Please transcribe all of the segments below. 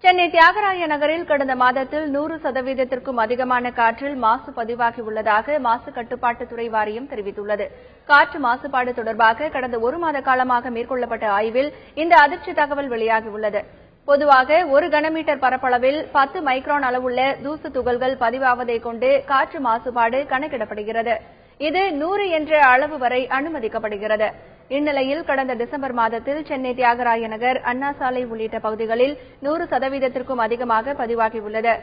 சென்னை தியாகராய நகரில் கடந்த மாதத்தில் 100%த்திற்கும் அதிகமான காற்றில் மாசு பதிவாகியுள்ளதாக மாசு கட்டுப்பாட்டுத்துறை வாரியம் தெரிவித்துள்ளது. காற்று மாசுபாடு தொடர்பாக கடந்த ஒரு மாத காலமாக மேற்கொள்ளப்பட்ட ஆய்வில் இந்த அதிர்ச்சி தகவல் வெளியாகியுள்ளது. பொதுவாக 1 கனமீட்டர் பரப்பளவில் 10 மைக்ரான் அளவுள்ள தூசு துகள்கள் பதிவாவதைக் கொண்டு காற்று மாசுபாடு கணக்கிடப்படுகிறது. இது 100 என்ற அளவு வரை அனுமதிக்கப்படுகிறது. இந்நிலையில் கடந்த டிசம்பர் மாதத்தில் சென்னை தியாகராய நகர், அண்ணா சாலை உள்ளிட்ட பகுதிகளில் 100%த்திற்கும் அதிகமாக பதிவாகியுள்ளது.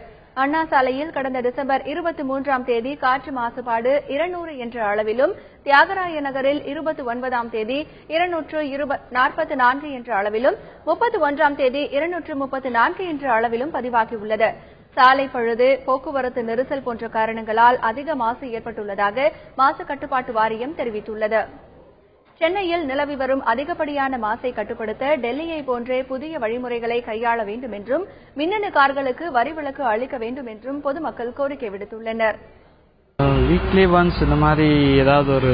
அண்ணா சாலையில் கடந்த டிசம்பர் 23ஆம் தேதி காற்று மாசுபாடு 200 என்ற அளவிலும், தியாகராய நகரில் 29ஆம் தேதி 244 என்ற அளவிலும், 31ஆம் தேதி 234 என்ற அளவிலும் பதிவாகியுள்ளது. சாலை பழுது, போக்குவரத்து நெரிசல் போன்ற காரணங்களால் அதிக மாசு ஏற்பட்டுள்ளதாக மாசு கட்டுப்பாட்டு வாரியம் தெரிவித்துள்ளது. சென்னையில் நிலவி வரும் அதிகப்படியான மாசை கட்டுப்படுத்த டெல்லியை போன்றே புதிய வழிமுறைகளை கையாள வேண்டும் என்றும், மின்னணு கார்களுக்கு வரி விலக்கு அளிக்க வேண்டும் என்றும் பொதுமக்கள் கோரிக்கை விடுத்துள்ளனர். வீக்லி ஒன்ஸ் இந்த மாதிரி ஏதாவது ஒரு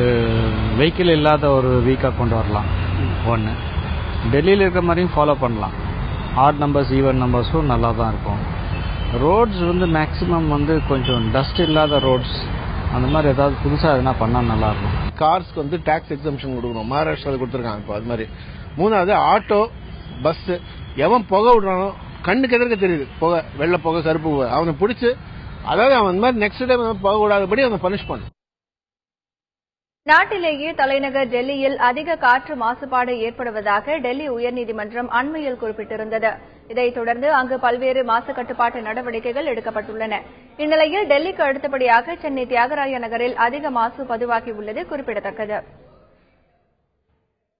வெஹிக்கிள் இல்லாத ஒரு வீக்கா கொண்டு வரலாம். ஒன்று டெல்லியில் இருக்கிற மாதிரியும் ஃபாலோ பண்ணலாம். ஆட் நம்பர்ஸ், ஈவன் நம்பர்ஸும் நல்லா தான் இருக்கும். ரோட்ஸ் மேக்ஸிமம் கொஞ்சம் டஸ்ட் இல்லாத ரோட்ஸ் அந்த மாதிரி ஏதாவது புதுசாக எதுனா பண்ணால் நல்லா இருக்கும். கார்ஸ்க்கு டாக்ஸ் எக்ஸம்ஷன் கொடுக்கணும். மகாராஷ்டிராவில் கொடுத்துருக்காங்க. இப்போ அது மாதிரி. மூணாவது ஆட்டோ, பஸ், எவன் புகை விடுறானோ கண்ணுக்கு எதிர்க்க தெரியுது புகை, வெள்ளை புகை, கருப்பு புகை, அவனை பிடிச்சி அதாவது அவன் மாதிரி நெக்ஸ்ட் டைம் புகை விடாதபடி அவனை பனிஷ் பண்ணும். நாட்டிலேயே தலைநகர் டெல்லியில் அதிக காற்று மாசுபாடு ஏற்படுவதாக டெல்லி உயர்நீதிமன்றம் அண்மையில் குறிப்பிட்டிருந்தது. இதைத் தொடர்ந்து அங்கு பல்வேறு மாசு கட்டுப்பாட்டு நடவடிக்கைகள் எடுக்கப்பட்டுள்ளன. இந்நிலையில் டெல்லிக்கு அடுத்தபடியாக சென்னை தியாகராய நகரில் அதிக மாசு பதிவாகியுள்ளது குறிப்பிடத்தக்கது.